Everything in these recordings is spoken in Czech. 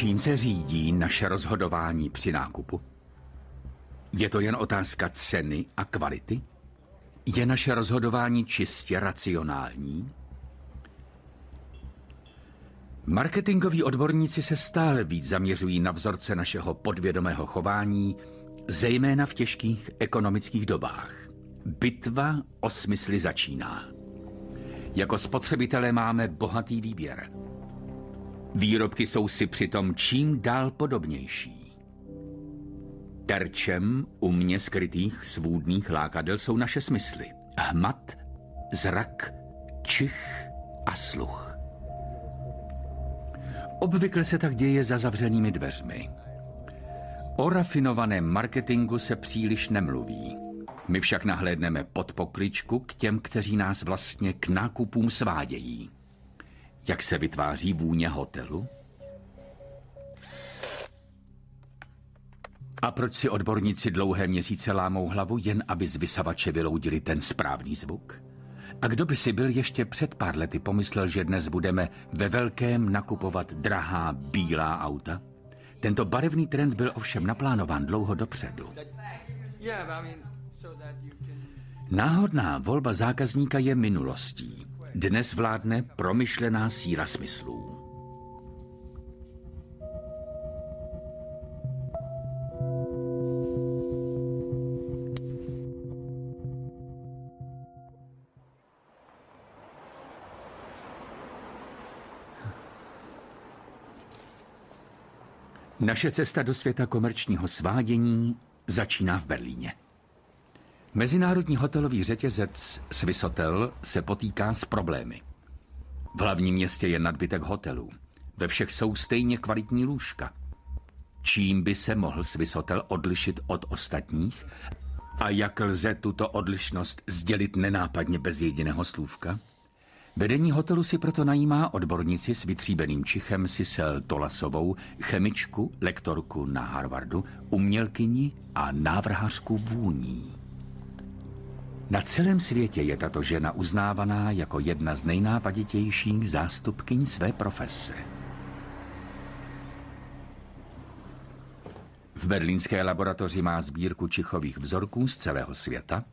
Čím se řídí naše rozhodování při nákupu? Je to jen otázka ceny a kvality? Je naše rozhodování čistě racionální? Marketingoví odborníci se stále víc zaměřují na vzorce našeho podvědomého chování, zejména v těžkých ekonomických dobách. Bitva o smysly začíná. Jako spotřebitelé máme bohatý výběr. Výrobky jsou si přitom čím dál podobnější. Terčem umně skrytých svůdných lákadel jsou naše smysly. Hmat, zrak, čich a sluch. Obvykle se tak děje za zavřenými dveřmi. O rafinovaném marketingu se příliš nemluví. My však nahlédneme pod pokličku k těm, kteří nás vlastně k nákupům svádějí. Jak se vytváří vůně hotelu? A proč si odborníci dlouhé měsíce lámou hlavu, jen aby z vysavače vyloudili ten správný zvuk? A kdo by si byl ještě před pár lety pomyslel, že dnes budeme ve velkém nakupovat drahá bílá auta? Tento barevný trend byl ovšem naplánován dlouho dopředu. Náhodná volba zákazníka je minulostí. Dnes vládne promyšlená síla smyslů. Naše cesta do světa komerčního svádění začíná v Berlíně. Mezinárodní hotelový řetězec Swisshotel se potýká s problémy. V hlavním městě je nadbytek hotelů. Ve všech jsou stejně kvalitní lůžka. Čím by se mohl Swisshotel odlišit od ostatních? A jak lze tuto odlišnost sdělit nenápadně bez jediného slůvka? Vedení hotelu si proto najímá odbornici s vytříbeným čichem Sissel Tolasovou, chemičku, lektorku na Harvardu, umělkyni a návrhářku vůní. Na celém světě je tato žena uznávaná jako jedna z nejnápaditějších zástupkyň své profese. V berlínské laboratoři má sbírku čichových vzorků z celého světa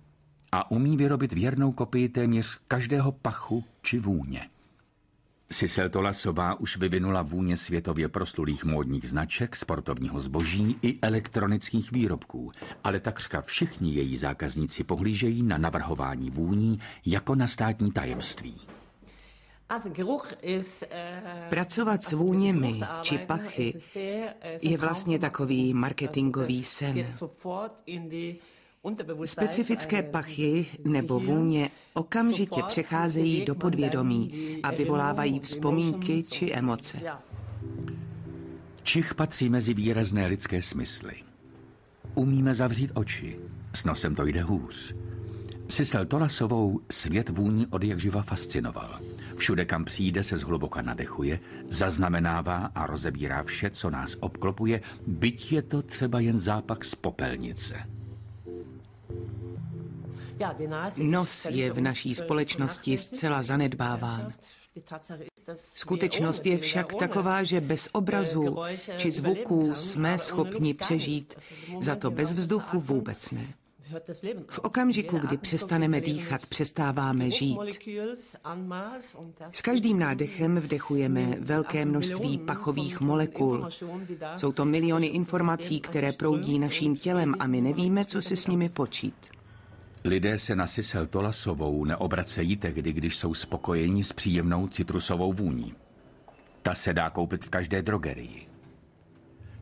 a umí vyrobit věrnou kopii téměř každého pachu či vůně. Sissel Tolasová už vyvinula vůně světově proslulých módních značek, sportovního zboží i elektronických výrobků, ale takřka všichni její zákazníci pohlížejí na navrhování vůní jako na státní tajemství. Pracovat s vůněmi či pachy je vlastně takový marketingový sen. Specifické pachy nebo vůně okamžitě přecházejí do podvědomí a vyvolávají vzpomínky či emoce. Čich patří mezi výrazné lidské smysly. Umíme zavřít oči, s nosem to jde hůř. Sissel Tolasovou svět vůní odjakživa fascinoval. Všude, kam přijde, se zhluboka nadechuje, zaznamenává a rozebírá vše, co nás obklopuje, byť je to třeba jen zápach z popelnice. Nos je v naší společnosti zcela zanedbáván. Skutečnost je však taková, že bez obrazu či zvuků jsme schopni přežít, za to bez vzduchu vůbec ne. V okamžiku, kdy přestaneme dýchat, přestáváme žít. S každým nádechem vdechujeme velké množství pachových molekul. Jsou to miliony informací, které proudí naším tělem a my nevíme, co si s nimi počít. Lidé se na Sissel Tolasovou neobracejí tehdy, když jsou spokojeni s příjemnou citrusovou vůní. Ta se dá koupit v každé drogerii.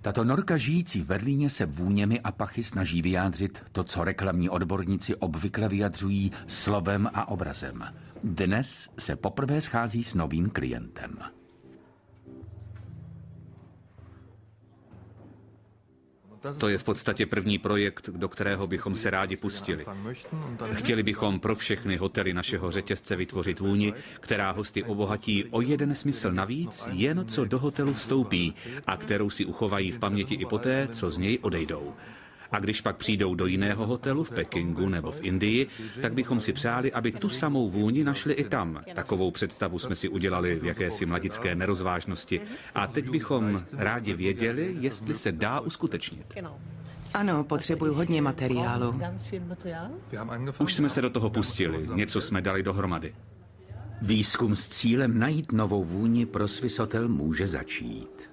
Tato norka žijící v Berlíně se vůněmi a pachy snaží vyjádřit to, co reklamní odborníci obvykle vyjadřují slovem a obrazem. Dnes se poprvé schází s novým klientem. To je v podstatě první projekt, do kterého bychom se rádi pustili. Chtěli bychom pro všechny hotely našeho řetězce vytvořit vůni, která hosty obohatí o jeden smysl navíc, jen co do hotelu vstoupí a kterou si uchovají v paměti i poté, co z něj odejdou. A když pak přijdou do jiného hotelu v Pekingu nebo v Indii, tak bychom si přáli, aby tu samou vůni našli i tam. Takovou představu jsme si udělali v jakési mladické nerozvážnosti. A teď bychom rádi věděli, jestli se dá uskutečnit. Ano, potřebuju hodně materiálu. Už jsme se do toho pustili, něco jsme dali dohromady. Výzkum s cílem najít novou vůni pro Swisshotel může začít.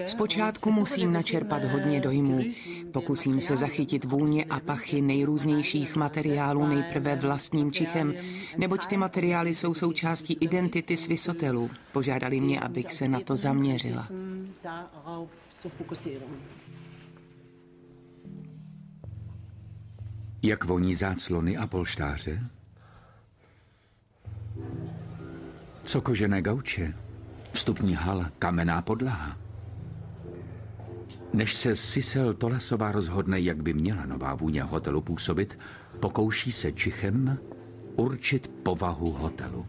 Zpočátku musím načerpat hodně dojmů. Pokusím se zachytit vůně a pachy nejrůznějších materiálů nejprve vlastním čichem, neboť ty materiály jsou součástí identity Swisshotelu. Požádali mě, abych se na to zaměřila. Jak voní záclony a polštáře? Co kožené gauče? Vstupní hala, kamenná podlaha. Než se Sissel Tolasová rozhodne, jak by měla nová vůně hotelu působit, pokouší se čichem určit povahu hotelu.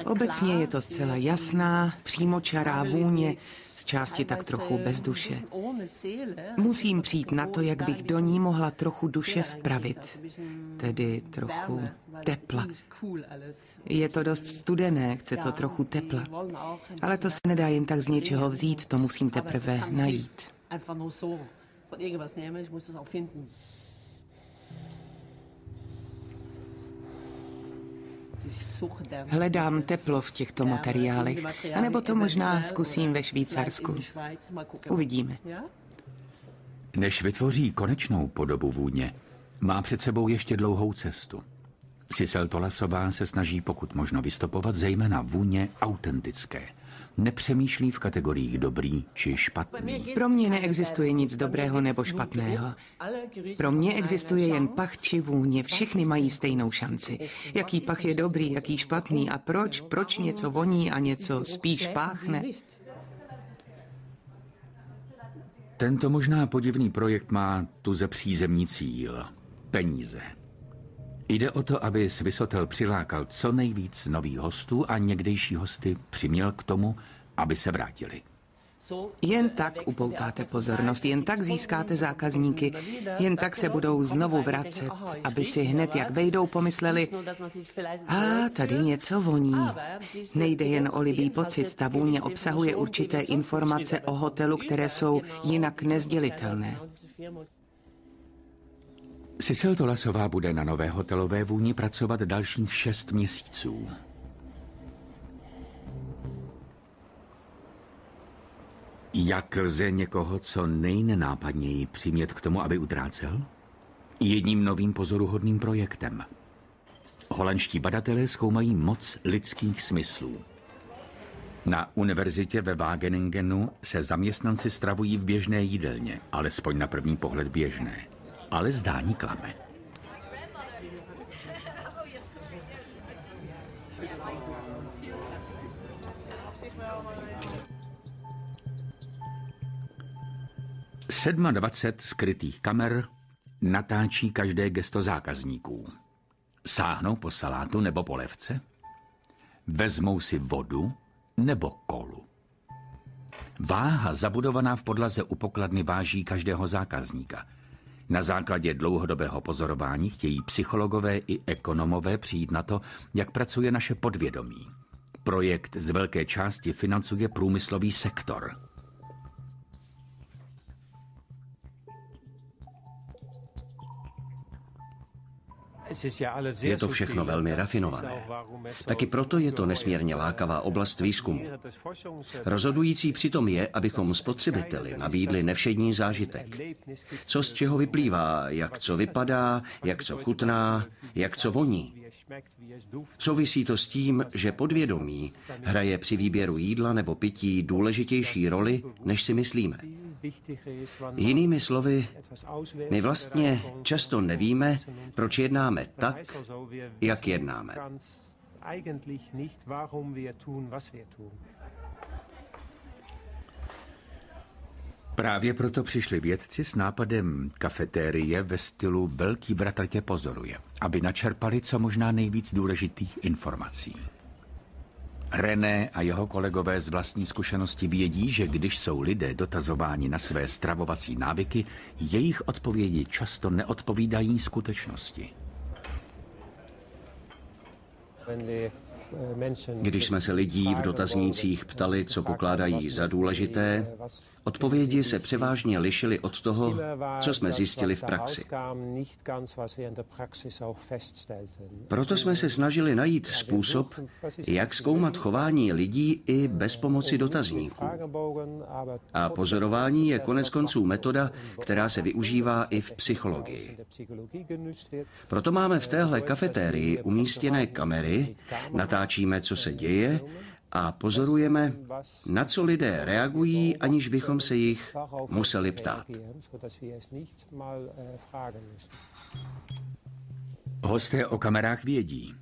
Obecně je to zcela jasná, přímočará vůně, z části tak trochu bez duše. Musím přijít na to, jak bych do ní mohla trochu duše vpravit, tedy trochu tepla. Je to dost studené, chce to trochu tepla, ale to se nedá jen tak z něčeho vzít, to musím teprve najít. Hledám teplo v těchto materiálech, anebo to možná zkusím ve Švýcarsku. Uvidíme. Než vytvoří konečnou podobu vůně, má před sebou ještě dlouhou cestu. Sissel Tolasová se snaží pokud možno vystopovat zejména vůně autentické. Nepřemýšlí v kategoriích dobrý či špatný. Pro mě neexistuje nic dobrého nebo špatného. Pro mě existuje jen pach či vůně. Všechny mají stejnou šanci. Jaký pach je dobrý, jaký špatný a proč? Proč něco voní a něco spíš páchne? Tento možná podivný projekt má tuze přízemní cíl. Peníze. Jde o to, aby Swisshotel přilákal co nejvíc nových hostů a někdejší hosty přiměl k tomu, aby se vrátili. Jen tak upoutáte pozornost, jen tak získáte zákazníky, jen tak se budou znovu vracet, aby si hned, jak vejdou, pomysleli, tady něco voní. Nejde jen o libý pocit, ta vůně obsahuje určité informace o hotelu, které jsou jinak nezdělitelné. Sissel Tolasová bude na nové hotelové vůni pracovat dalších 6 měsíců. Jak lze někoho co nejnenápadněji přimět k tomu, aby utrácel? Jedním novým pozoruhodným projektem. Holandští badatelé zkoumají moc lidských smyslů. Na univerzitě ve Wageningenu se zaměstnanci stravují v běžné jídelně, alespoň na první pohled běžné. Ale zdání klame. Sedma 20 skrytých kamer natáčí každé gesto zákazníků. Sáhnou po salátu nebo polévce? Vezmou si vodu nebo kolu? Váha zabudovaná v podlaze u pokladny váží každého zákazníka. Na základě dlouhodobého pozorování chtějí psychologové i ekonomové přijít na to, jak pracuje naše podvědomí. Projekt z velké části financuje průmyslový sektor. Je to všechno velmi rafinované. Taky proto je to nesmírně lákavá oblast výzkumu. Rozhodující přitom je, abychom spotřebiteli nabídli nevšední zážitek. Co z čeho vyplývá, jak co vypadá, jak co chutná, jak co voní. Souvisí to s tím, že podvědomí hraje při výběru jídla nebo pití důležitější roli, než si myslíme. Jinými slovy, my vlastně často nevíme, proč jednáme tak, jak jednáme. Právě proto přišli vědci s nápadem kafetérie ve stylu Velký bratr tě pozoruje, aby načerpali co možná nejvíc důležitých informací. René a jeho kolegové z vlastní zkušenosti vědí, že když jsou lidé dotazováni na své stravovací návyky, jejich odpovědi často neodpovídají skutečnosti. Když jsme se lidí v dotaznících ptali, co pokládají za důležité, odpovědi se převážně lišily od toho, co jsme zjistili v praxi. Proto jsme se snažili najít způsob, jak zkoumat chování lidí i bez pomoci dotazníků. A pozorování je koneckonců metoda, která se využívá i v psychologii. Proto máme v téhle kafetérii umístěné kamery, natáčíme, co se děje, a pozorujeme, na co lidé reagují, aniž bychom se jich museli ptát. Hosté o kamerách vědí.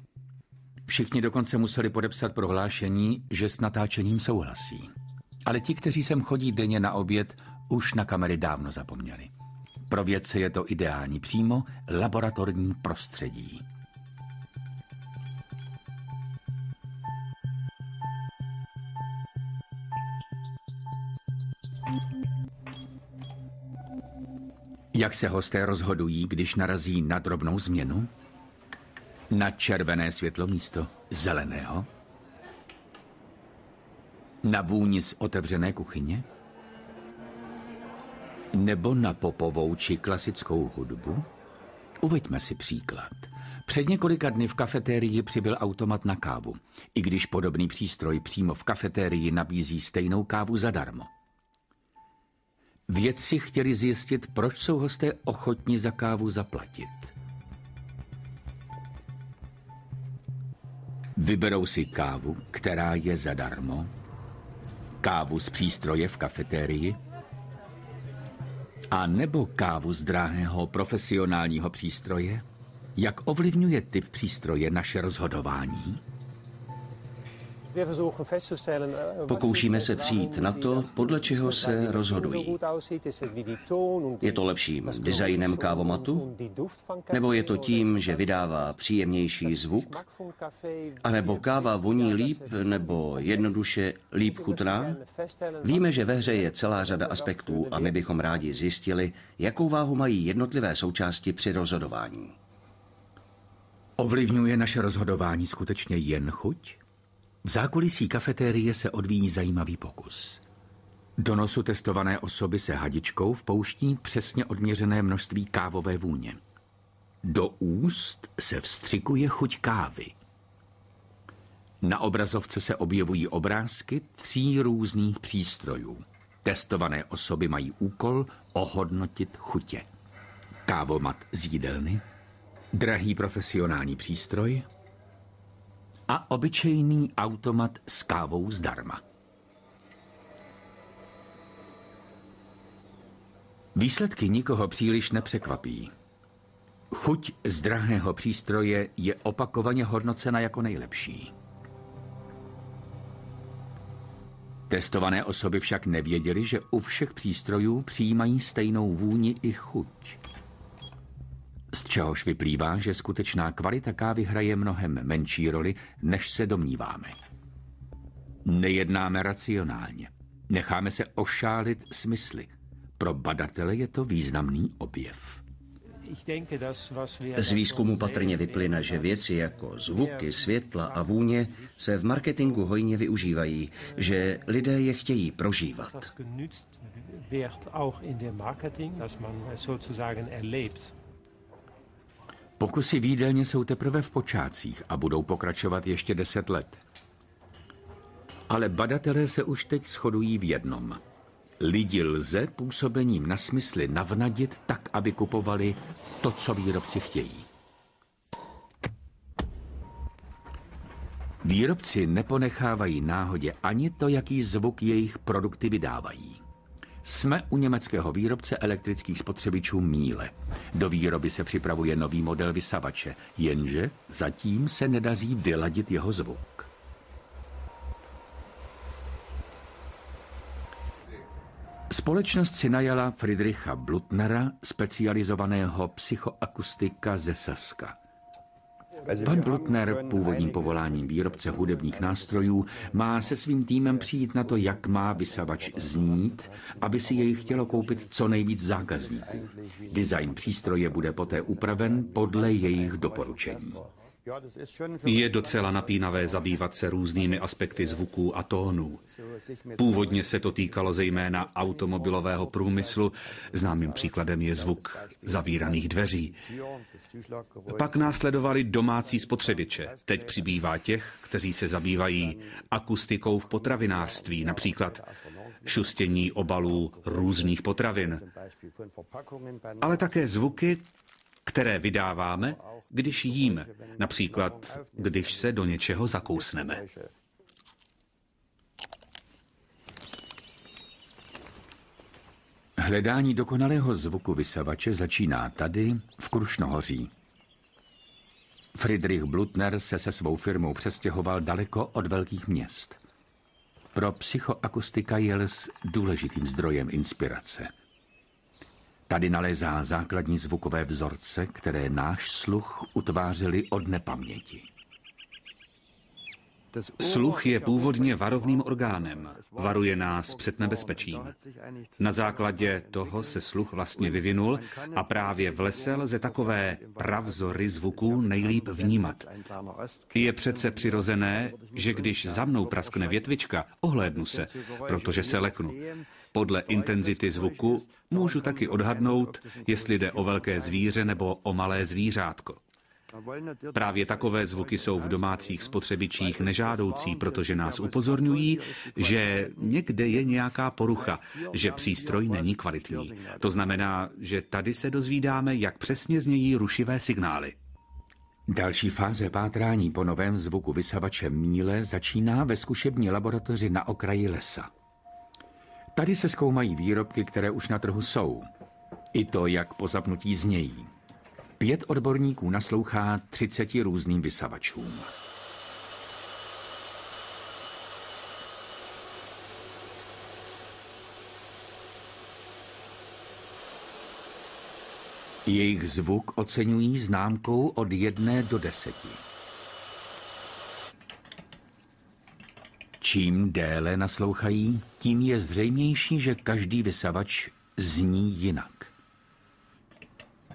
Všichni dokonce museli podepsat prohlášení, že s natáčením souhlasí. Ale ti, kteří sem chodí denně na oběd, už na kamery dávno zapomněli. Pro vědce je to ideální, přímo laboratorní prostředí. Jak se hosté rozhodují, když narazí na drobnou změnu? Na červené světlo místo zeleného? Na vůni z otevřené kuchyně? Nebo na popovou či klasickou hudbu? Uveďme si příklad. Před několika dny v kafetérii přibyl automat na kávu, i když podobný přístroj přímo v kafetérii nabízí stejnou kávu zadarmo. Vědci chtěli zjistit, proč jsou hosté ochotni za kávu zaplatit. Vyberou si kávu, která je zadarmo, kávu z přístroje v kafetérii, a nebo kávu z drahého profesionálního přístroje? Jak ovlivňuje typ přístroje naše rozhodování? Pokoušíme se přijít na to, podle čeho se rozhodují. Je to lepším designem kávomatu? Nebo je to tím, že vydává příjemnější zvuk? A nebo káva voní líp, nebo jednoduše líp chutná? Víme, že ve hře je celá řada aspektů a my bychom rádi zjistili, jakou váhu mají jednotlivé součásti při rozhodování. Ovlivňuje naše rozhodování skutečně jen chuť? V zákulisí kafetérie se odvíjí zajímavý pokus. Do nosu testované osoby se hadičkou vpouští přesně odměřené množství kávové vůně. Do úst se vstřikuje chuť kávy. Na obrazovce se objevují obrázky 3 různých přístrojů. Testované osoby mají úkol ohodnotit chutě. Kávomat z jídelny, drahý profesionální přístroj a obyčejný automat s kávou zdarma. Výsledky nikoho příliš nepřekvapí. Chuť z drahého přístroje je opakovaně hodnocena jako nejlepší. Testované osoby však nevěděly, že u všech přístrojů přijímají stejnou vůni i chuť. Z čehož vyplývá, že skutečná kvalita kávy hraje mnohem menší roli, než se domníváme. Nejednáme racionálně. Necháme se ošálit smysly. Pro badatele je to významný objev. Z výzkumu patrně vyplyne, že věci jako zvuky, světla a vůně se v marketingu hojně využívají, že lidé je chtějí prožívat. Pokusy v jídelně jsou teprve v počátcích a budou pokračovat ještě 10 let. Ale badatelé se už teď shodují v jednom. Lidi lze působením na smysly navnadit tak, aby kupovali to, co výrobci chtějí. Výrobci neponechávají náhodě ani to, jaký zvuk jejich produkty vydávají. Jsme u německého výrobce elektrických spotřebičů Miele. Do výroby se připravuje nový model vysavače, jenže zatím se nedaří vyladit jeho zvuk. Společnost si najala Friedricha Blutnera, specializovaného psychoakustika ze Saska. Pan Blutner, původním povoláním výrobce hudebních nástrojů, má se svým týmem přijít na to, jak má vysavač znít, aby si jej chtělo koupit co nejvíc zákazníků. Design přístroje bude poté upraven podle jejich doporučení. Je docela napínavé zabývat se různými aspekty zvuků a tónů. Původně se to týkalo zejména automobilového průmyslu, známým příkladem je zvuk zavíraných dveří. Pak následovali domácí spotřebiče. Teď přibývá těch, kteří se zabývají akustikou v potravinářství, například šustění obalů různých potravin. Ale také zvuky, které vydáváme, když jíme, například když se do něčeho zakousneme. Hledání dokonalého zvuku vysavače začíná tady, v Krušnohoří. Friedrich Blutner se svou firmou přestěhoval daleko od velkých měst. Pro psychoakustika je les důležitým zdrojem inspirace. Tady nalézá základní zvukové vzorce, které náš sluch utvářely od nepaměti. Sluch je původně varovným orgánem. Varuje nás před nebezpečím. Na základě toho se sluch vlastně vyvinul a právě v lese lze takové pravzory zvuků nejlíp vnímat. Je přece přirozené, že když za mnou praskne větvička, ohlédnu se, protože se leknu. Podle intenzity zvuku můžu taky odhadnout, jestli jde o velké zvíře nebo o malé zvířátko. Právě takové zvuky jsou v domácích spotřebičích nežádoucí, protože nás upozorňují, že někde je nějaká porucha, že přístroj není kvalitní. To znamená, že tady se dozvídáme, jak přesně znějí rušivé signály. Další fáze pátrání po novém zvuku vysavače Miele začíná ve zkušební laboratoři na okraji lesa. Tady se zkoumají výrobky, které už na trhu jsou. I to, jak po zapnutí znějí. 5 odborníků naslouchá 30 různým vysavačům. Jejich zvuk oceňují známkou od 1 do 10. Čím déle naslouchají, tím je zřejmější, že každý vysavač zní jinak.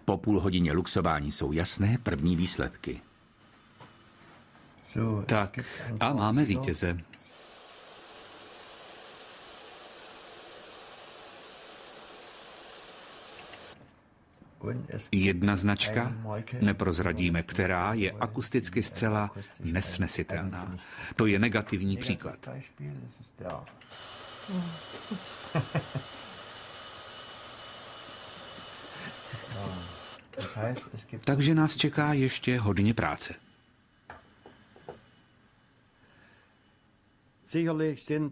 Po půl hodině luxování jsou jasné první výsledky. Tak, a máme vítěze. Jedna značka, neprozradíme která, je akusticky zcela nesnesitelná. To je negativní příklad. Takže nás čeká ještě hodně práce.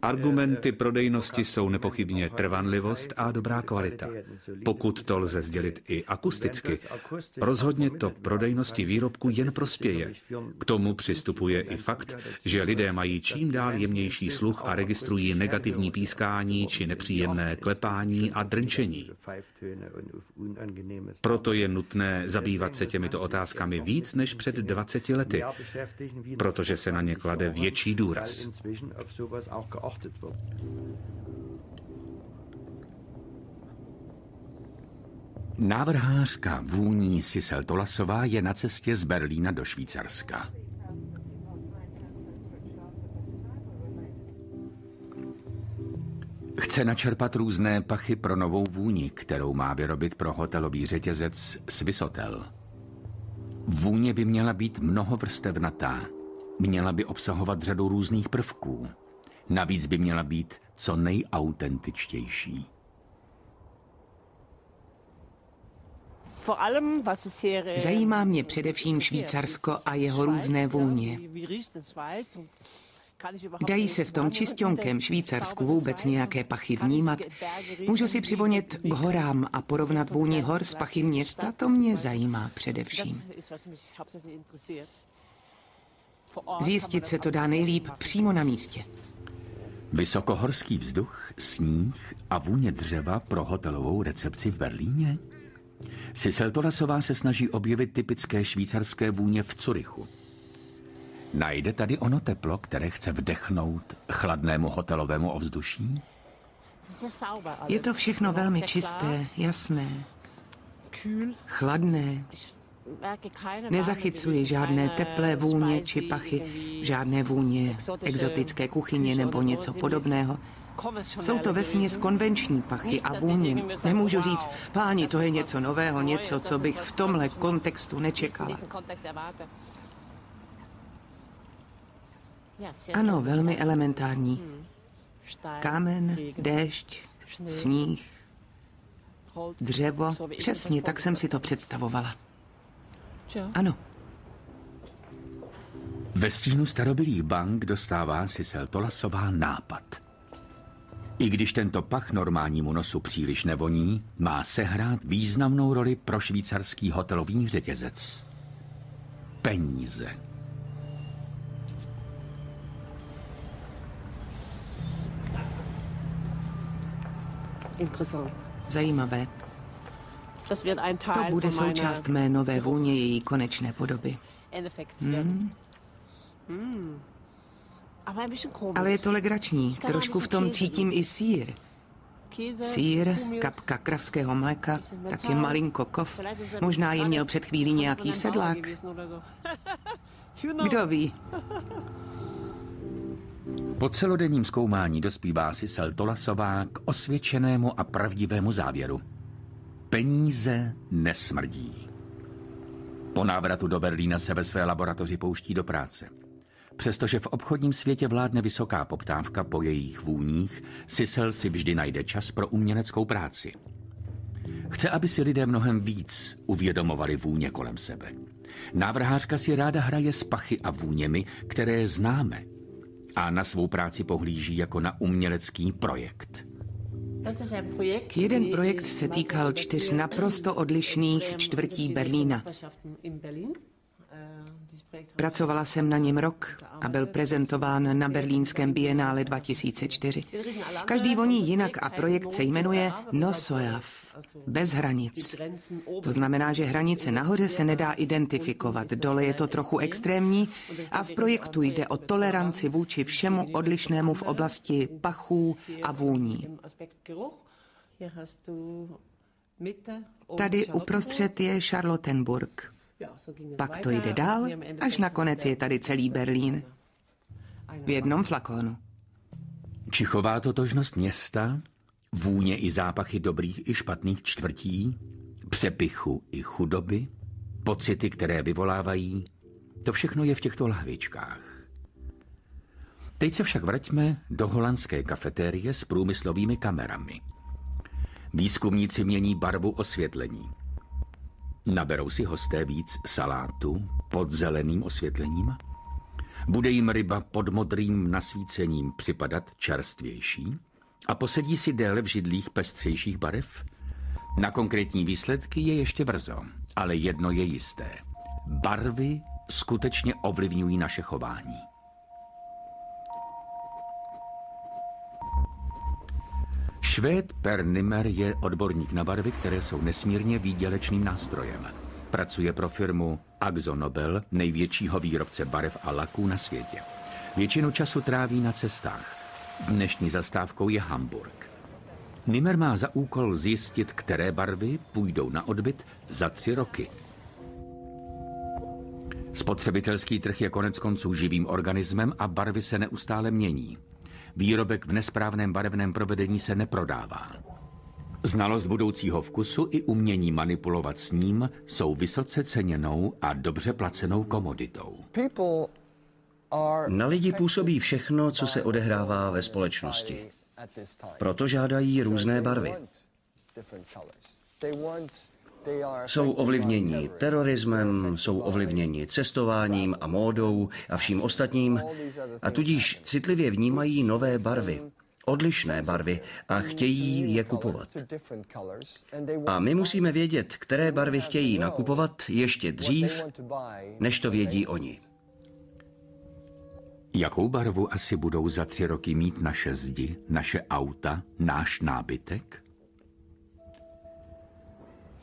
Argumenty prodejnosti jsou nepochybně trvanlivost a dobrá kvalita. Pokud to lze sdělit i akusticky, rozhodně to prodejnosti výrobku jen prospěje. K tomu přistupuje i fakt, že lidé mají čím dál jemnější sluch a registrují negativní pískání či nepříjemné klepání a drnčení. Proto je nutné zabývat se těmito otázkami víc než před 20 lety, protože se na ně klade větší důraz. Návrhářka vůní Sissel Tolasová je na cestě z Berlína do Švýcarska. Chce načerpat různé pachy pro novou vůni, kterou má vyrobit pro hotelový řetězec Swisshotel. Vůně by měla být mnohovrstevnatá. Měla by obsahovat řadu různých prvků. Navíc by měla být co nejautentičtější. Zajímá mě především Švýcarsko a jeho různé vůně. Dají se v tom čisťonkém Švýcarsku vůbec nějaké pachy vnímat? Můžu si přivonět k horám a porovnat vůni hor s pachy města? To mě zajímá především. Zjistit se to dá nejlíp přímo na místě. Vysokohorský vzduch, sníh a vůně dřeva pro hotelovou recepci v Berlíně? Sissel Tolasová se snaží objevit typické švýcarské vůně v Curychu. Najde tady ono teplo, které chce vdechnout chladnému hotelovému ovzduší? Je to všechno velmi čisté, jasné, chladné. Nezachycuji žádné teplé vůně či pachy, žádné vůně exotické kuchyně nebo něco podobného. Jsou to vesměs konvenční pachy a vůně. Nemůžu říct, páni, to je něco nového, něco, co bych v tomhle kontextu nečekala. Ano, velmi elementární. Kámen, déšť, sníh, dřevo. Přesně tak jsem si to představovala. Ano. Ve stínu starobylých bank dostává Sissel Tolasová nápad. I když tento pach normálnímu nosu příliš nevoní, má sehrát významnou roli pro švýcarský hotelový řetězec. Peníze. Zajímavé. To bude součást mé nové vůně, její konečné podoby. Ale je to legrační. Trošku v tom cítím i sýr. Sýr, kapka kravského mléka, taky malinko kov. Možná ji měl před chvílí nějaký sedlák. Kdo ví? Po celodenním zkoumání dospívá Sissel Tolasová k osvědčenému a pravdivému závěru. Peníze nesmrdí. Po návratu do Berlína se ve své laboratoři pouští do práce. Přestože v obchodním světě vládne vysoká poptávka po jejich vůních, Sissel si vždy najde čas pro uměleckou práci. Chce, aby si lidé mnohem víc uvědomovali vůně kolem sebe. Návrhářka si ráda hraje s pachy a vůněmi, které známe, a na svou práci pohlíží jako na umělecký projekt. Jeden projekt se týkal 4 naprosto odlišných čtvrtí Berlína. Pracovala jsem na něm rok a byl prezentován na berlínském bienále 2004. Každý voní jinak a projekt se jmenuje Nosojaf, bez hranic. To znamená, že hranice nahoře se nedá identifikovat, dole je to trochu extrémní a v projektu jde o toleranci vůči všemu odlišnému v oblasti pachů a vůní. Tady uprostřed je Charlottenburg. Pak to jde dál, až nakonec je tady celý Berlín. V jednom flakonu. Čichová totožnost města, vůně i zápachy dobrých i špatných čtvrtí, přepichu i chudoby, pocity, které vyvolávají, to všechno je v těchto lahvičkách. Teď se však vraťme do holandské kafetérie s průmyslovými kamerami. Výzkumníci mění barvu osvětlení. Naberou si hosté víc salátu pod zeleným osvětlením? Bude jim ryba pod modrým nasvícením připadat čerstvější? A posedí si déle v židlích pestřejších barev? Na konkrétní výsledky je ještě brzo, ale jedno je jisté. Barvy skutečně ovlivňují naše chování. Švéd Per Nimmer je odborník na barvy, které jsou nesmírně výdělečným nástrojem. Pracuje pro firmu Akzo Nobel, největšího výrobce barev a laků na světě. Většinu času tráví na cestách. Dnešní zastávkou je Hamburg. Nimmer má za úkol zjistit, které barvy půjdou na odbyt za 3 roky. Spotřebitelský trh je koneckonců živým organismem a barvy se neustále mění. Výrobek v nesprávném barevném provedení se neprodává. Znalost budoucího vkusu i umění manipulovat s ním jsou vysoce ceněnou a dobře placenou komoditou. Na lidi působí všechno, co se odehrává ve společnosti. Proto žádají různé barvy. Jsou ovlivněni terorismem, jsou ovlivněni cestováním a módou a vším ostatním a tudíž citlivě vnímají nové barvy, odlišné barvy a chtějí je kupovat. A my musíme vědět, které barvy chtějí nakupovat ještě dřív, než to vědí oni. Jakou barvu asi budou za 3 roky mít naše zdi, naše auta, náš nábytek?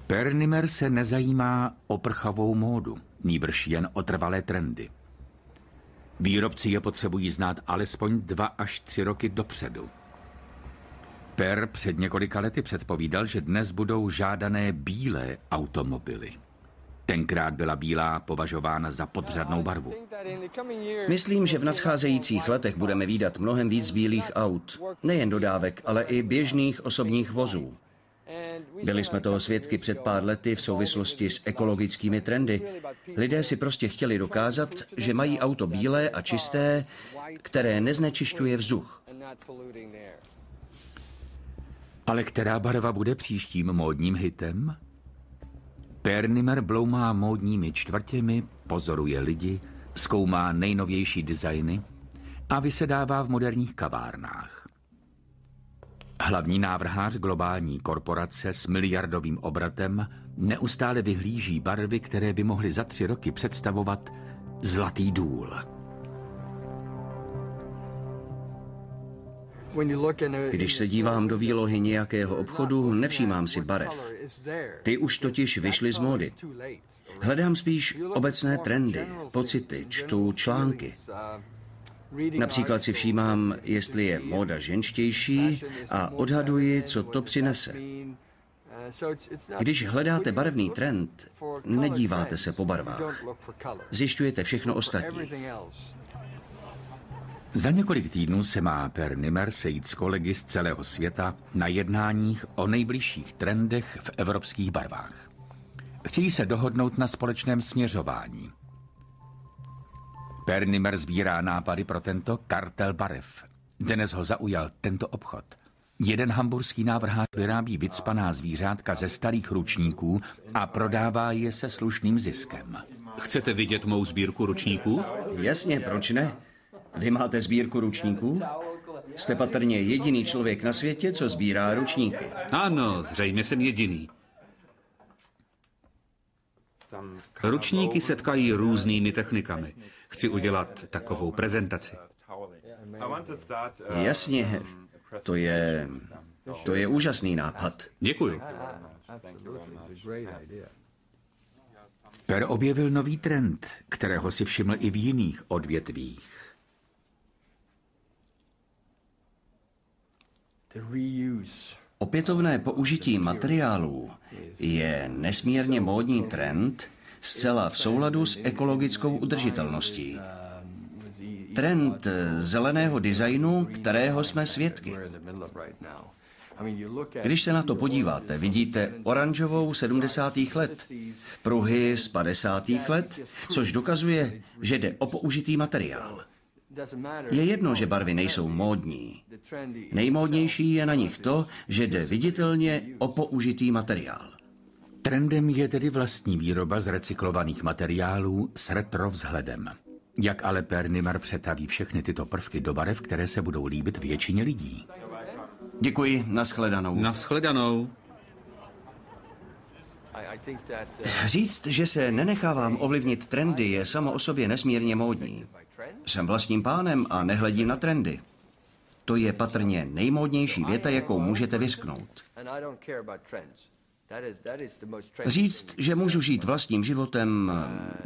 Per Nimmer se nezajímá o prchavou módu, nýbrž jen o trvalé trendy. Výrobci je potřebují znát alespoň 2 až 3 roky dopředu. Per před několika lety předpovídal, že dnes budou žádané bílé automobily. Tenkrát byla bílá považována za podřadnou barvu. Myslím, že v nadcházejících letech budeme vídat mnohem víc bílých aut. Nejen dodávek, ale i běžných osobních vozů. Byli jsme toho svědky před pár lety v souvislosti s ekologickými trendy. Lidé si prostě chtěli dokázat, že mají auto bílé a čisté, které neznečišťuje vzduch. Ale která barva bude příštím módním hitem? Per Nimmer bloumá módními čtvrtěmi, pozoruje lidi, zkoumá nejnovější designy a vysedává v moderních kavárnách. Hlavní návrhář globální korporace s miliardovým obratem neustále vyhlíží barvy, které by mohly za 3 roky představovat zlatý důl. Když se dívám do výlohy nějakého obchodu, nevšímám si barev. Ty už totiž vyšly z módy. Hledám spíš obecné trendy, pocity, čtu články. Například si všímám, jestli je móda ženštější a odhaduji, co to přinese. Když hledáte barevný trend, nedíváte se po barvách. Zjišťujete všechno ostatní. Za několik týdnů se má Per Nimmer sejít s kolegy z celého světa na jednáních o nejbližších trendech v evropských barvách. Chtějí se dohodnout na společném směřování. Per Nimmer sbírá nápady pro tento kartel barev. Dnes ho zaujal tento obchod. Jeden hamburský návrhář vyrábí vycpaná zvířátka ze starých ručníků a prodává je se slušným ziskem. Chcete vidět mou sbírku ručníků? Jasně, proč ne? Vy máte sbírku ručníků? Jste patrně jediný člověk na světě, co sbírá ručníky. Ano, zřejmě jsem jediný. Ručníky setkají různými technikami. Chci udělat takovou prezentaci. Jasně, to je úžasný nápad. Děkuji. Per objevil nový trend, kterého si všiml i v jiných odvětvích. Opětovné použití materiálů je nesmírně módní trend, zcela v souladu s ekologickou udržitelností. Trend zeleného designu, kterého jsme svědky. Když se na to podíváte, vidíte oranžovou 70. let, pruhy z 50. let, což dokazuje, že jde o použitý materiál. Je jedno, že barvy nejsou módní. Nejmódnější je na nich to, že jde viditelně o použitý materiál. Trendem je tedy vlastní výroba z recyklovaných materiálů s retro vzhledem. Jak ale Per Nimmer přetaví všechny tyto prvky do barev, které se budou líbit většině lidí? Děkuji, nashledanou. Nashledanou. Říct, že se nenechávám ovlivnit trendy, je samo o sobě nesmírně módní. Jsem vlastním pánem a nehledím na trendy. To je patrně nejmódnější věta, jakou můžete vyřknout. Říct, že můžu žít vlastním životem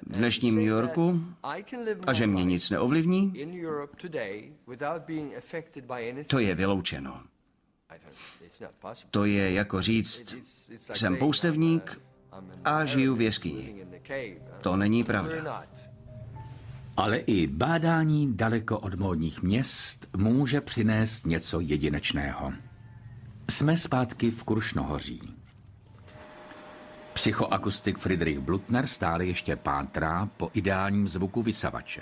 v dnešním New Yorku a že mě nic neovlivní, to je vyloučeno. To je jako říct, jsem poustevník a žiju v jeskyni. To není pravda. Ale i bádání daleko od módních měst může přinést něco jedinečného. Jsme zpátky v Krušnohoří. Psychoakustik Friedrich Blutner stále ještě pátrá po ideálním zvuku vysavače.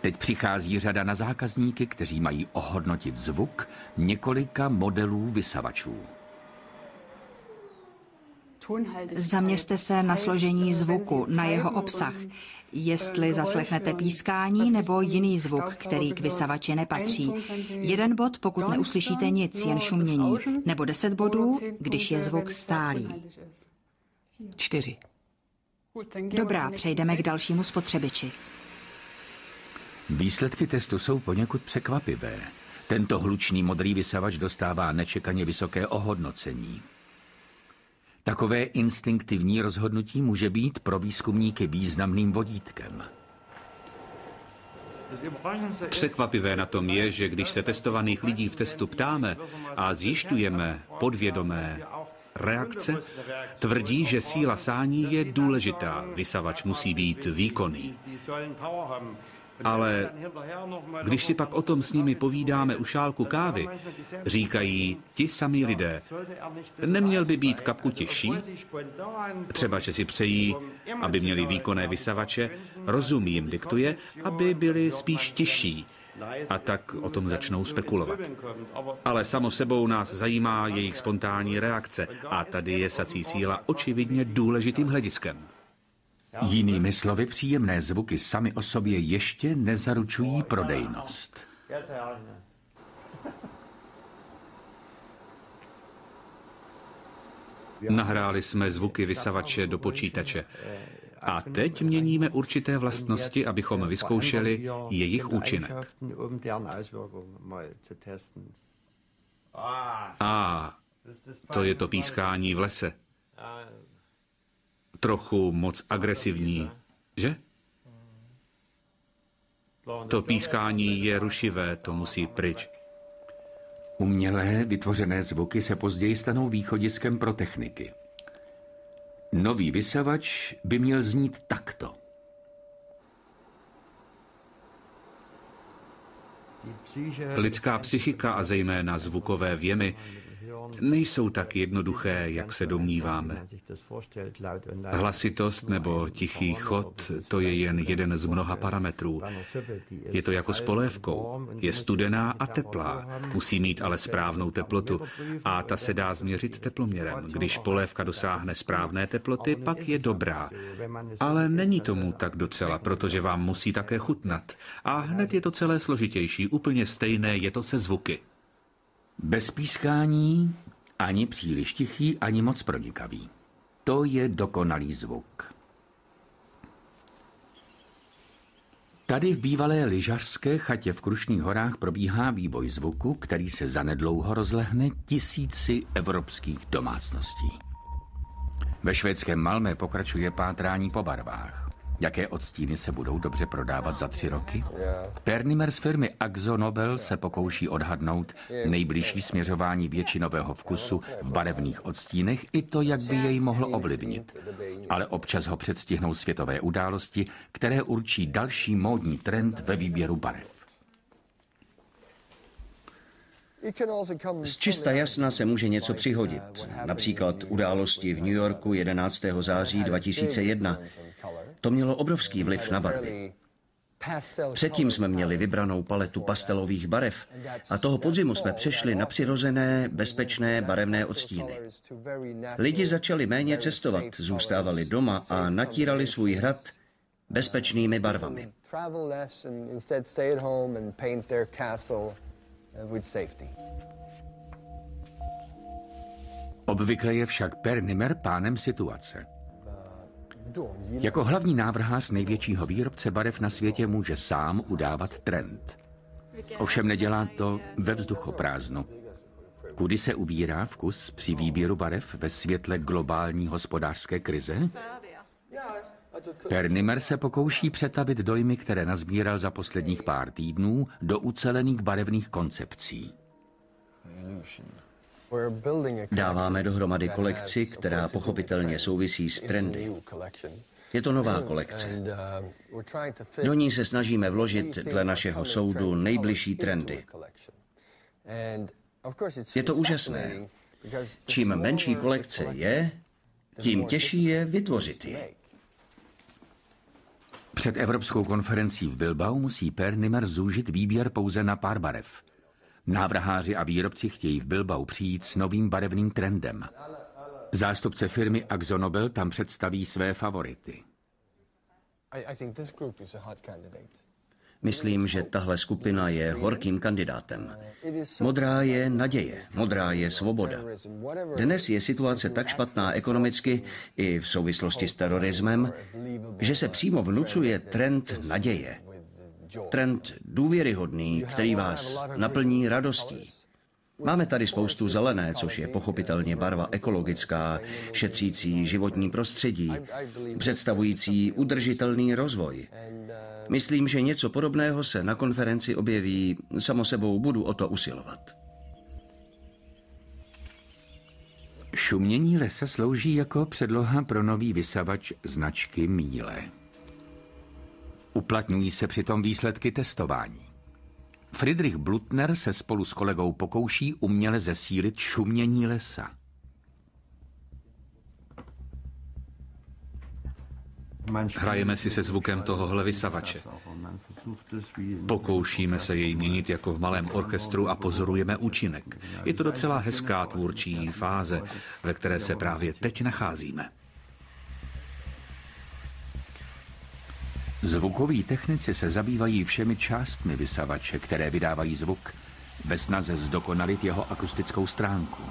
Teď přichází řada na zákazníky, kteří mají ohodnotit zvuk několika modelů vysavačů. Zaměřte se na složení zvuku, na jeho obsah. Jestli zaslechnete pískání nebo jiný zvuk, který k vysavači nepatří. 1 bod, pokud neuslyšíte nic, jen šumění. Nebo 10 bodů, když je zvuk stálý. 4. Dobrá, přejdeme k dalšímu spotřebiči. Výsledky testu jsou poněkud překvapivé. Tento hlučný modrý vysavač dostává nečekaně vysoké ohodnocení. Takové instinktivní rozhodnutí může být pro výzkumníky významným vodítkem. Překvapivé na tom je, že když se testovaných lidí v testu ptáme a zjišťujeme podvědomé reakce, tvrdí, že síla sání je důležitá, vysavač musí být výkonný. Ale když si pak o tom s nimi povídáme u šálku kávy, říkají ti samí lidé, neměl by být kapku těžší? Třeba, že si přejí, aby měli výkonné vysavače, rozum jim diktuje, aby byli spíš těžší. A tak o tom začnou spekulovat. Ale samo sebou nás zajímá jejich spontánní reakce a tady je sací síla očividně důležitým hlediskem. Jinými slovy, příjemné zvuky sami o sobě ještě nezaručují prodejnost. Nahráli jsme zvuky vysavače do počítače. A teď měníme určité vlastnosti, abychom vyzkoušeli jejich účinek. To je to pískání v lese. Trochu moc agresivní, že? To pískání je rušivé, to musí pryč. Umělé vytvořené zvuky se později stanou východiskem pro techniky. Nový vysavač by měl znít takto. Lidská psychika a zejména zvukové vjemy nejsou tak jednoduché, jak se domníváme. Hlasitost nebo tichý chod, to je jen jeden z mnoha parametrů. Je to jako s polévkou. Je studená a teplá. Musí mít ale správnou teplotu. A ta se dá změřit teploměrem. Když polévka dosáhne správné teploty, pak je dobrá. Ale není tomu tak docela, protože vám musí také chutnat. A hned je to celé složitější. Úplně stejné je to se zvuky. Bez pískání, ani příliš tichý, ani moc pronikavý. To je dokonalý zvuk. Tady v bývalé lyžařské chatě v Krušných horách probíhá vývoj zvuku, který se zanedlouho rozlehne tisíci evropských domácností. Ve švédském Malmö pokračuje pátrání po barvách. Jaké odstíny se budou dobře prodávat za 3 roky? Pernimer z firmy Akzo Nobel se pokouší odhadnout nejbližší směřování většinového vkusu v barevných odstínech i to, jak by jej mohlo ovlivnit. Ale občas ho předstihnou světové události, které určí další módní trend ve výběru barev. Z čista jasna se může něco přihodit. Například události v New Yorku 11. září 2001. To mělo obrovský vliv na barvy. Předtím jsme měli vybranou paletu pastelových barev a toho podzimu jsme přešli na přirozené, bezpečné barevné odstíny. Lidi začali méně cestovat, zůstávali doma a natírali svůj hrad bezpečnými barvami. Obvykle je však Pernimer pánem situace. Jako hlavní návrhář největšího výrobce barev na světě může sám udávat trend. Ovšem nedělá to ve vzduchoprázdnu. Kudy se ubírá vkus při výběru barev ve světle globální hospodářské krize? Pernimer se pokouší přetavit dojmy, které nazbíral za posledních pár týdnů, do ucelených barevných koncepcí. Dáváme dohromady kolekci, která pochopitelně souvisí s trendy. Je to nová kolekce. Do ní se snažíme vložit dle našeho soudu nejbližší trendy. Je to úžasné. Čím menší kolekce je, tím těžší je vytvořit ji. Před Evropskou konferencí v Bilbao musí Pernimer zúžit výběr pouze na pár barev. Návrháři a výrobci chtějí v Bilbao přijít s novým barevným trendem. Zástupce firmy Akzo Nobel tam představí své favority. Myslím, že tahle skupina je horkým kandidátem. Modrá je naděje, modrá je svoboda. Dnes je situace tak špatná ekonomicky i v souvislosti s terorismem, že se přímo vnucuje trend naděje. Trend důvěryhodný, který vás naplní radostí. Máme tady spoustu zelené, což je pochopitelně barva ekologická, šetřící životní prostředí, představující udržitelný rozvoj. Myslím, že něco podobného se na konferenci objeví, samo sebou budu o to usilovat. Šumění lesa slouží jako předloha pro nový vysavač značky Miele. Uplatňují se přitom výsledky testování. Friedrich Blutner se spolu s kolegou pokouší uměle zesílit šumění lesa. Hrajeme si se zvukem tohohle vysavače. Pokoušíme se jej měnit jako v malém orchestru a pozorujeme účinek. Je to docela hezká tvůrčí fáze, ve které se právě teď nacházíme. Zvukoví technici se zabývají všemi částmi vysavače, které vydávají zvuk, ve snaze zdokonalit jeho akustickou stránku.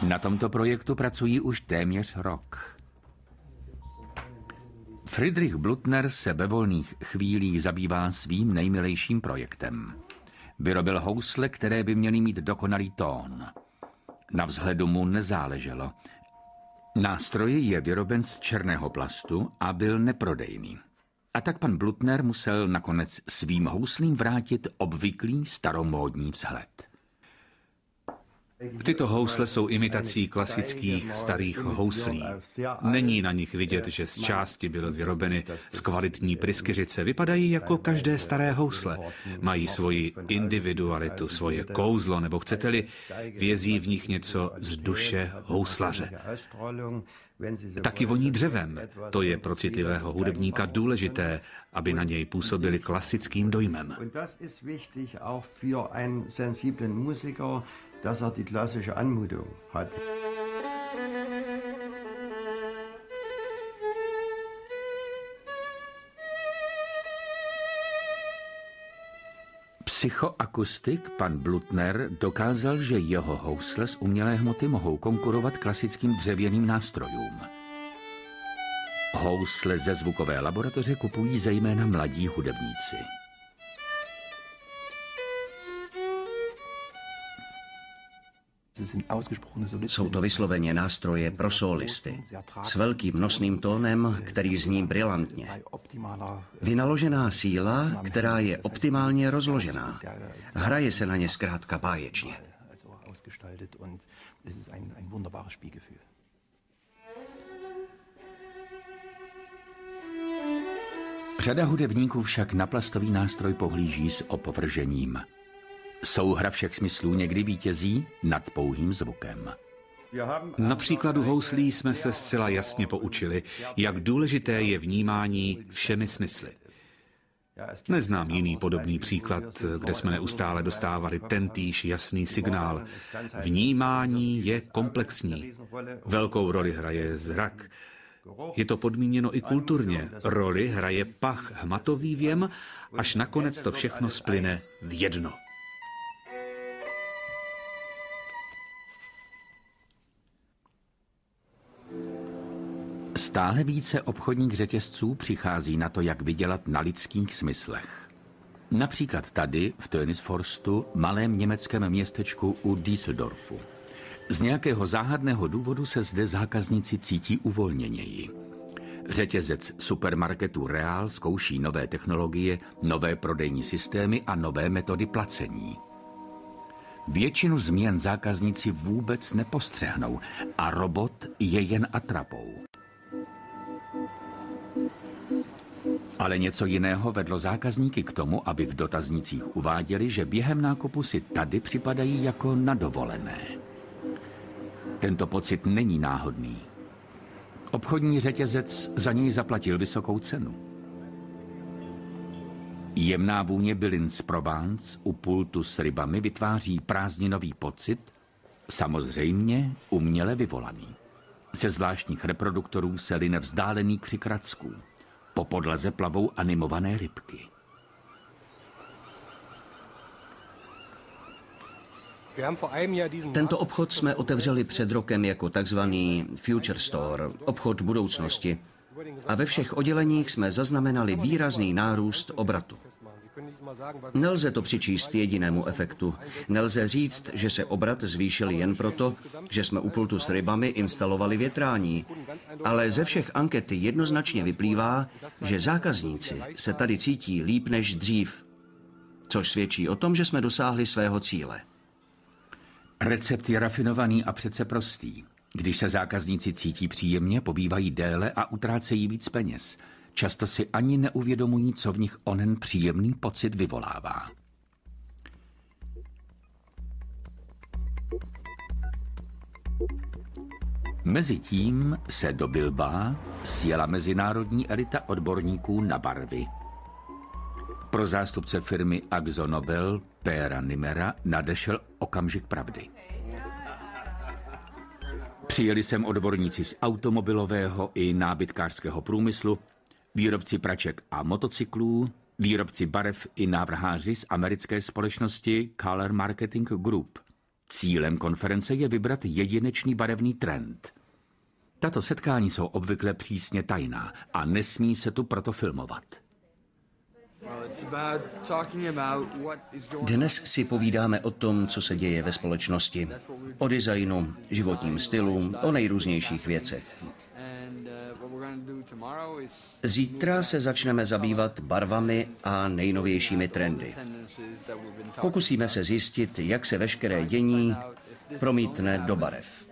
Na tomto projektu pracují už téměř rok. Friedrich Blutner se ve volných chvílích zabývá svým nejmilejším projektem. Vyrobil housle, které by měly mít dokonalý tón. Na vzhledu mu nezáleželo. Nástroj je vyroben z černého plastu a byl neprodejný. A tak pan Blutner musel nakonec svým houslím vrátit obvyklý staromódní vzhled. Tyto housle jsou imitací klasických starých houslí. Není na nich vidět, že z části byly vyrobeny z kvalitní pryskyřice. Vypadají jako každé staré housle. Mají svoji individualitu, svoje kouzlo, nebo chcete-li, vězí v nich něco z duše houslaře. Taky voní dřevem. To je pro citlivého hudebníka důležité, aby na něj působili klasickým dojmem. Dass die klassische Anmutung hat. Psychoakustik pan Blutner dokázal, že jeho housle z umělé hmoty mohou konkurovat klasickým dřevěným nástrojům. Housle ze zvukové laboratoře kupují zejména mladí hudebníci. Jsou to vysloveně nástroje pro sólisty. S velkým nosným tónem, který zní brilantně. Vynaložená síla, která je optimálně rozložená. Hraje se na ně zkrátka báječně. Řada hudebníků však na plastový nástroj pohlíží s opovržením. Souhra všech smyslů někdy vítězí nad pouhým zvukem. Na příkladu houslí jsme se zcela jasně poučili, jak důležité je vnímání všemi smysly. Neznám jiný podobný příklad, kde jsme neustále dostávali tentýž jasný signál. Vnímání je komplexní. Velkou roli hraje zrak. Je to podmíněno i kulturně. Roli hraje pach, hmatový věm, až nakonec to všechno splyne v jedno. Stále více obchodních řetězců přichází na to, jak vydělat na lidských smyslech. Například tady, v Tönisforstu, malém německém městečku u Düsseldorfu. Z nějakého záhadného důvodu se zde zákazníci cítí uvolněněji. Řetězec supermarketů Real zkouší nové technologie, nové prodejní systémy a nové metody placení. Většinu změn zákazníci vůbec nepostřehnou a robot je jen atrapou. Ale něco jiného vedlo zákazníky k tomu, aby v dotaznících uváděli, že během nákupu si tady připadají jako na dovolené. Tento pocit není náhodný. Obchodní řetězec za něj zaplatil vysokou cenu. Jemná vůně bylin z Provence u pultu s rybami vytváří prázdninový pocit, samozřejmě uměle vyvolaný. Ze zvláštních reproduktorů se line vzdálený křik racků. Po podlaze plavou animované rybky. Tento obchod jsme otevřeli před rokem jako takzvaný Future Store, obchod budoucnosti. A ve všech odděleních jsme zaznamenali výrazný nárůst obratu. Nelze to přičíst jedinému efektu. Nelze říct, že se obrat zvýšil jen proto, že jsme u pultu s rybami instalovali větrání. Ale ze všech anket jednoznačně vyplývá, že zákazníci se tady cítí líp než dřív. Což svědčí o tom, že jsme dosáhli svého cíle. Recept je rafinovaný a přece prostý. Když se zákazníci cítí příjemně, pobývají déle a utrácejí víc peněz. Často si ani neuvědomují, co v nich onen příjemný pocit vyvolává. Mezitím se do Bilbaa sjela mezinárodní elita odborníků na barvy. Pro zástupce firmy Akzo Nobel Pera Nimera nadešel okamžik pravdy. Přijeli sem odborníci z automobilového i nábytkářského průmyslu, výrobci praček a motocyklů, výrobci barev i návrháři z americké společnosti Color Marketing Group. Cílem konference je vybrat jedinečný barevný trend. Tato setkání jsou obvykle přísně tajná a nesmí se tu proto filmovat. Dnes si povídáme o tom, co se děje ve společnosti. O designu, životním stylu, o nejrůznějších věcech. Zítra se začneme zabývat barvami a nejnovějšími trendy. Pokusíme se zjistit, jak se veškeré dění promítne do barev.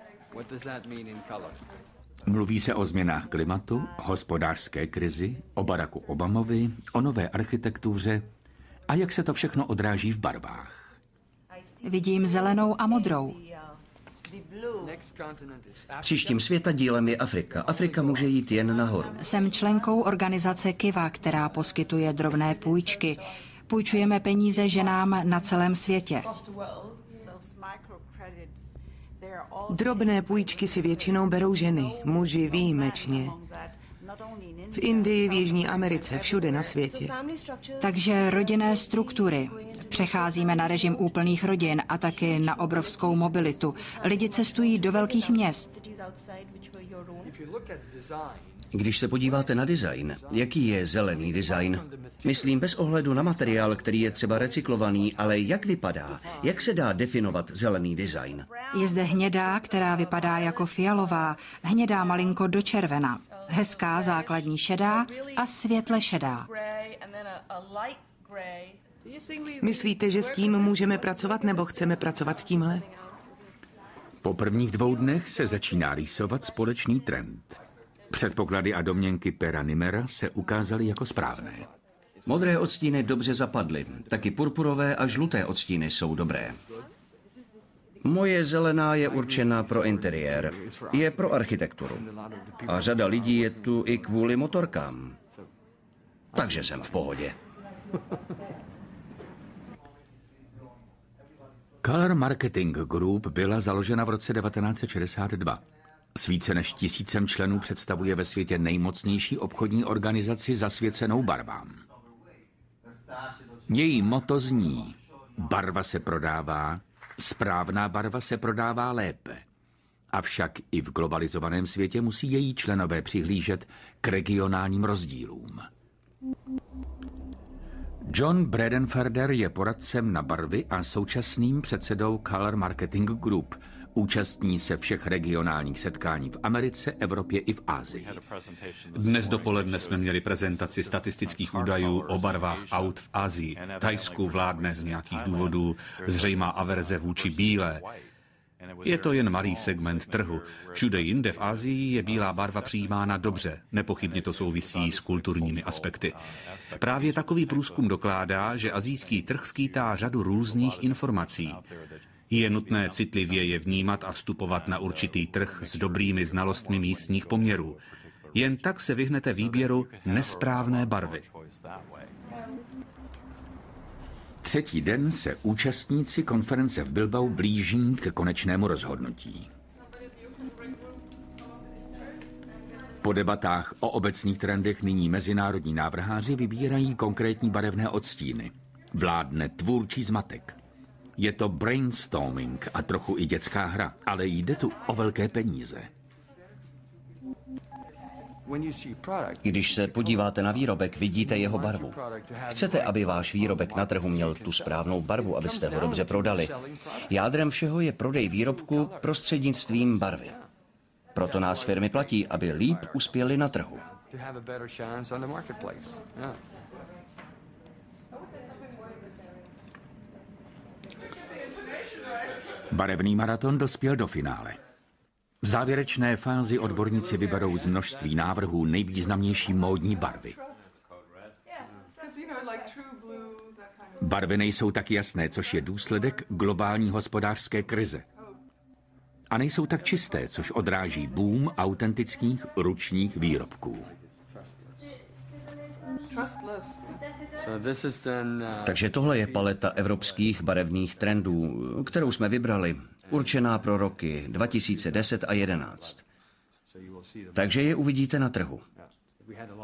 Mluví se o změnách klimatu, hospodářské krizi, o Baracku Obamovi, o nové architektuře a jak se to všechno odráží v barvách. Vidím zelenou a modrou. Příštím světadílem je Afrika. Afrika může jít jen nahoru. Jsem členkou organizace Kiva, která poskytuje drobné půjčky. Půjčujeme peníze ženám na celém světě. Drobné půjčky si většinou berou ženy, muži výjimečně. V Indii, v Jižní Americe, všude na světě. Takže rodinné struktury. Přecházíme na režim úplných rodin a taky na obrovskou mobilitu. Lidi cestují do velkých měst. Když se podíváte na design, jaký je zelený design? Myslím bez ohledu na materiál, který je třeba recyklovaný, ale jak vypadá? Jak se dá definovat zelený design? Je zde hnědá, která vypadá jako fialová, hnědá malinko do červena, hezká základní šedá a světle šedá. Myslíte, že s tím můžeme pracovat, nebo chceme pracovat s tímhle? Po prvních 2 dnech se začíná rýsovat společný trend. Předpoklady a domněnky Pera Nimera se ukázaly jako správné. Modré odstíny dobře zapadly, taky purpurové a žluté odstíny jsou dobré. Moje zelená je určena pro interiér, je pro architekturu. A řada lidí je tu i kvůli motorkám. Takže jsem v pohodě. Color Marketing Group byla založena v roce 1962. S více než 1000 členů představuje ve světě nejmocnější obchodní organizaci zasvěcenou barvám. Její motto zní: barva se prodává, správná barva se prodává lépe. Avšak i v globalizovaném světě musí její členové přihlížet k regionálním rozdílům. John Bredenferder je poradcem na barvy a současným předsedou Color Marketing Group. Účastní se všech regionálních setkání v Americe, Evropě i v Asii. Dnes dopoledne jsme měli prezentaci statistických údajů o barvách aut v Asii. Thajsku vládne z nějakých důvodů zřejmá averze vůči bílé. Je to jen malý segment trhu. Všude jinde v Asii je bílá barva přijímána dobře. Nepochybně to souvisí s kulturními aspekty. Právě takový průzkum dokládá, že asijský trh skýtá řadu různých informací. Je nutné citlivě je vnímat a vstupovat na určitý trh s dobrými znalostmi místních poměrů. Jen tak se vyhnete výběru nesprávné barvy. Třetí den se účastníci konference v Bilbao blíží ke konečnému rozhodnutí. Po debatách o obecných trendech nyní mezinárodní návrháři vybírají konkrétní barevné odstíny. Vládne tvůrčí zmatek. Je to brainstorming a trochu i dětská hra, ale jde tu o velké peníze. Když se podíváte na výrobek, vidíte jeho barvu. Chcete, aby váš výrobek na trhu měl tu správnou barvu, abyste ho dobře prodali. Jádrem všeho je prodej výrobku prostřednictvím barvy. Proto nás firmy platí, aby líp uspěly na trhu. Barevný maraton dospěl do finále. V závěrečné fázi odborníci vyberou z množství návrhů nejvýznamnější módní barvy. Barvy nejsou tak jasné, což je důsledek globální hospodářské krize. A nejsou tak čisté, což odráží boom autentických ručních výrobků. Takže tohle je paleta evropských barevných trendů, kterou jsme vybrali, určená pro roky 2010 a 2011. Takže je uvidíte na trhu.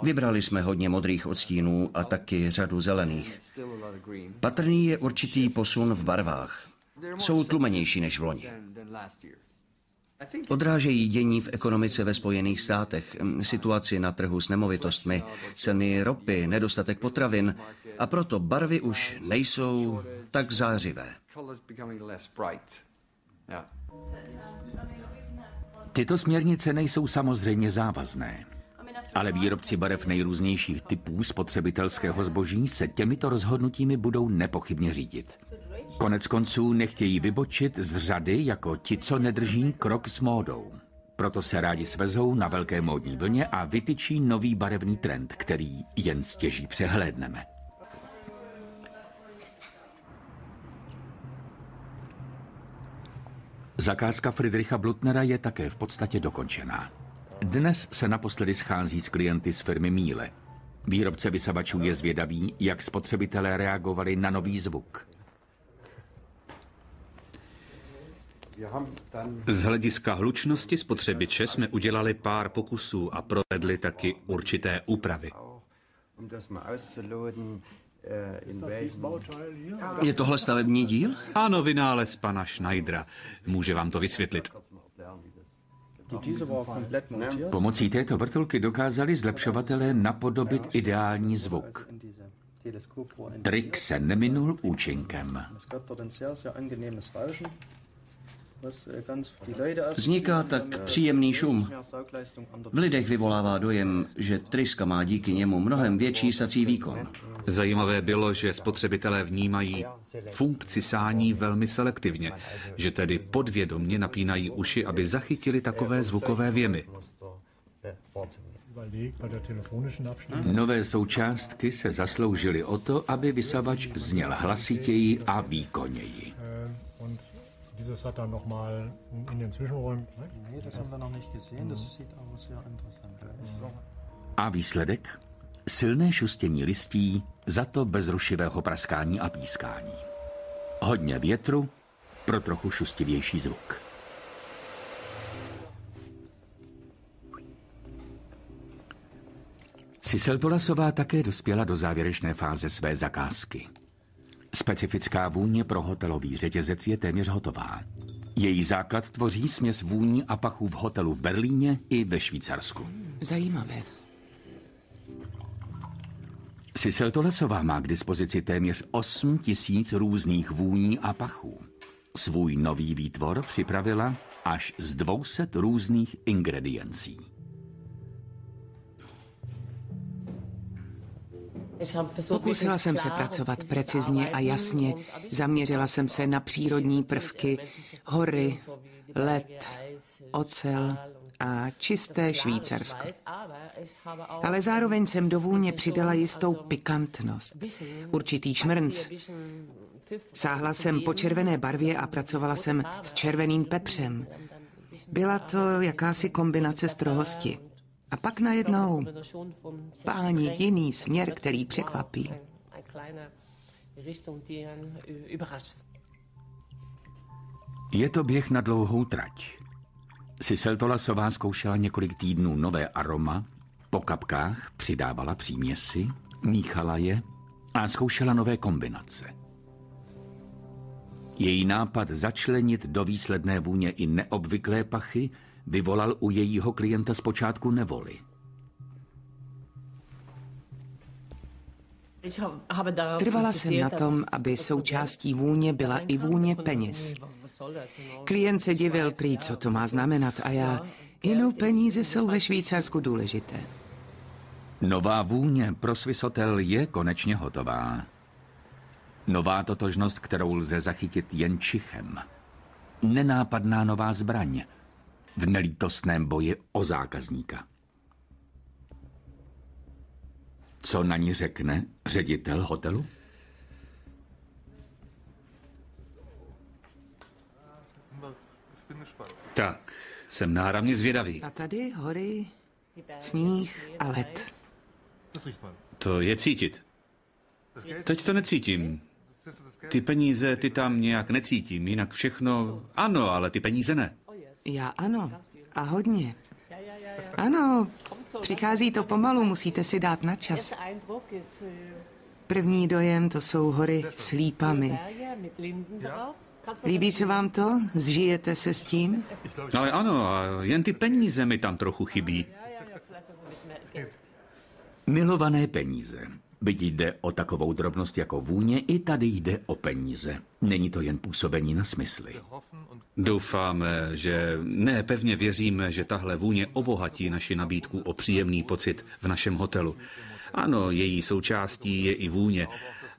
Vybrali jsme hodně modrých odstínů a taky řadu zelených. Patrný je určitý posun v barvách. Jsou tlumenější než v loni. Odrážejí dění v ekonomice ve Spojených státech, situaci na trhu s nemovitostmi, ceny ropy, nedostatek potravin a proto barvy už nejsou tak zářivé. Tyto směrnice nejsou samozřejmě závazné, ale výrobci barev nejrůznějších typů spotřebitelského zboží se těmito rozhodnutími budou nepochybně řídit. Konec konců nechtějí vybočit z řady jako ti, co nedrží krok s módou. Proto se rádi svezou na velké módní vlně a vytyčí nový barevný trend, který jen stěží přehlédneme. Zakázka Friedricha Blutnera je také v podstatě dokončená. Dnes se naposledy schází s klienty z firmy Miele. Výrobce vysavačů je zvědavý, jak spotřebitelé reagovali na nový zvuk. Z hlediska hlučnosti spotřebiče jsme udělali pár pokusů a provedli taky určité úpravy. Je tohle stavební díl? Ano, vynález pana Schneidera. Může vám to vysvětlit. Pomocí této vrtulky dokázali zlepšovatelé napodobit ideální zvuk. Trik se neminul účinkem. Vzniká tak příjemný šum. V lidech vyvolává dojem, že tryska má díky němu mnohem větší sací výkon. Zajímavé bylo, že spotřebitelé vnímají funkci sání velmi selektivně, že tedy podvědomě napínají uši, aby zachytili takové zvukové vjemy. Nové součástky se zasloužily o to, aby vysavač zněl hlasitěji a výkonněji. Dieses hat dann nochmal in den Zwischenräumen. Nee, das haben wir noch nicht gesehen. Das sieht aber sehr interessant aus. A výsledek? Silné šustění listí, za to bez rušivého praskání a pískání. Hodně větru pro trochu šustivější zvuk. Sisseltolasová také dospěla do závěrečné fáze své zakázky. Specifická vůně pro hotelový řetězec je téměř hotová. Její základ tvoří směs vůní a pachů v hotelu v Berlíně i ve Švýcarsku. Zajímavé. Sisseltolasová má k dispozici téměř 8 000 různých vůní a pachů. Svůj nový výtvor připravila až z 200 různých ingrediencí. Pokusila jsem se pracovat precizně a jasně, zaměřila jsem se na přírodní prvky, hory, led, ocel a čisté Švýcarsko. Ale zároveň jsem do vůně přidala jistou pikantnost, určitý šmrnc. Sáhla jsem po červené barvě a pracovala jsem s červeným pepřem. Byla to jakási kombinace strohosti. A pak najednou páni jiný směr, který překvapí. Je to běh na dlouhou trať. Sisseltolasová zkoušela několik týdnů nové aroma, po kapkách přidávala příměsi, míchala je a zkoušela nové kombinace. Její nápad začlenit do výsledné vůně i neobvyklé pachy vyvolal u jejího klienta zpočátku nevoli. Trvala jsem na tom, aby součástí vůně byla i vůně peněz. Klient se divil prý, co to má znamenat, a já, peníze jsou ve Švýcarsku důležité. Nová vůně pro Swiss Hotel je konečně hotová. Nová totožnost, kterou lze zachytit jen čichem. Nenápadná nová zbraň v nelítostném boji o zákazníka. Co na ní řekne ředitel hotelu? Tak, jsem náramně zvědavý. A tady hory, sníh a led. To je cítit. Teď to necítím. Ty peníze, ty tam nějak necítím, jinak všechno ano, ale ty peníze ne. Já ano, a hodně. Ano, přichází to pomalu, musíte si dát na čas. První dojem, to jsou hory s lípami. Líbí se vám to? Zžijete se s tím? Ale ano, a jen ty peníze mi tam trochu chybí. Milované peníze. Byť jde o takovou drobnost jako vůně, i tady jde o peníze. Není to jen působení na smysly. Doufáme, pevně věříme, že tahle vůně obohatí naši nabídku o příjemný pocit v našem hotelu. Ano, její součástí je i vůně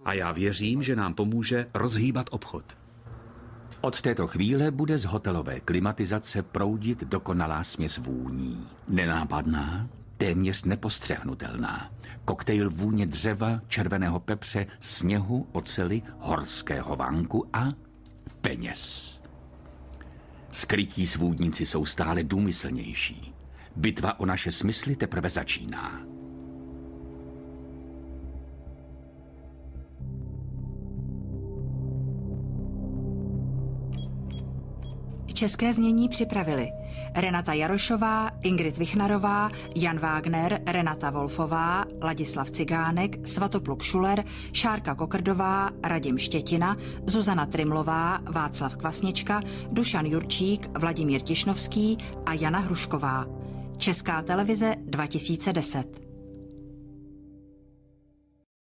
a já věřím, že nám pomůže rozhýbat obchod. Od této chvíle bude z hotelové klimatizace proudit dokonalá směs vůní. Nenápadná, téměř nepostřehnutelná. Koktejl vůně dřeva, červeného pepře, sněhu, oceli, horského vánku a peněz. Skrytí svůdníci jsou stále důmyslnější. Bitva o naše smysly teprve začíná. České znění připravili Renata Jarošová, Ingrid Vichnarová, Jan Wagner, Renata Wolfová, Ladislav Cigánek, Svatopluk Šuler, Šárka Kokrdová, Radim Štětina, Zuzana Trimlová, Václav Kvasnička, Dušan Jurčík, Vladimír Tišnovský a Jana Hrušková. Česká televize 2010.